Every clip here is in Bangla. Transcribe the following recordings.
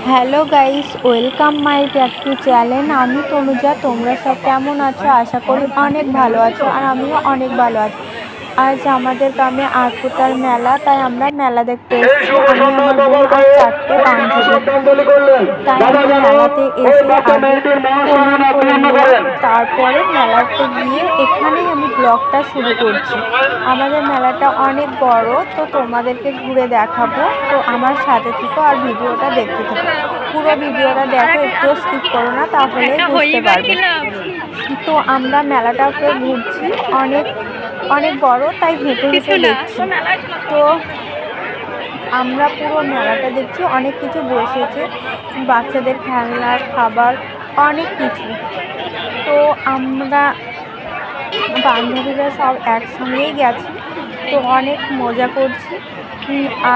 Hello guys, welcome my back to channel. আমি তনুজা। তোমরা সব কেমন আছো? আশা করি অনেক ভালো আছো, আর আমিও অনেক ভালো আছি। আজ আমাদের গ্রামে আটপুতার মেলা, তাই আমরা মেলা দেখতে এসেছি। আমি, আমার বোন আর 4টে বান্ধবী। তাই আমরা মেলাতে এসে আগে প্রণাম করে নিলাম, তারপরে মেলাতে গিয়ে এখানেই আমি ব্লগটা শুরু করছি। আমাদের মেলাটা অনেক বড়, তো তোমাদেরকে ঘুরে দেখাবো। তো আমার সাথে থেকো আর ভিডিওটা দেখতে থাকো। পুরো ভিডিওটা দেখো, একটুও স্কিপ করো না, তাহলে বুঝতে পারবে। তো আমরা মেলাটাকে ঘুরছি, অনেক অনেক বড়, তাই হেঁটে হেঁটে দেখছি। তো আমরা পুরো মেলাটা দেখছি, অনেক কিছু বসেছে, বাচ্চাদের খেলনার, খাবার, অনেক কিছু। তো আমরা বান্ধবীরা সব একসঙ্গেই গেছি, তো অনেক মজা করছি।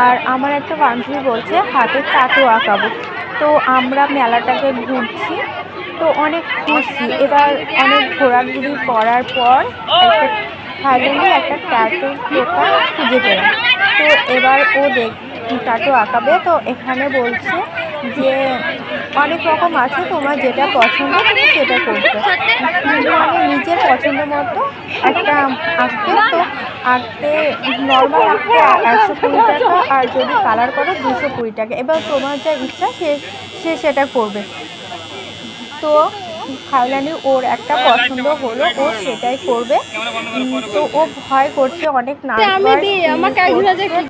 আর আমার একটা বান্ধবী বলছে হাতে টাটু আঁকাবো। তো আমরা মেলাটাকে ঘুরছি, তো অনেক খুশি। এবার অনেক ঘোরাঘুরি করার পর ফাইনালি একটা ট্যাটুর দোকান খুঁজে পেলাম। তো এবার ও টাটু আঁকাবে। তো এখানে বলছে যে অনেক রকম আছে, তোমার যেটা পছন্দ তুমি সেটা করবে, মানে নিজের পছন্দ মতো একটা আঁকতে। তো আঁকতে নর্মাল আঁকতে 120 টাকা, আর যদি কালার করো 220 টাকা। এবার তোমার যা ইচ্ছা সে সেটা করবে। তো ফাইনালি ওর একটা পছন্দ হলো, ও সেটাই করবে। তো ও ভয় করছে, অনেক নার্ভাস ফিল করছে।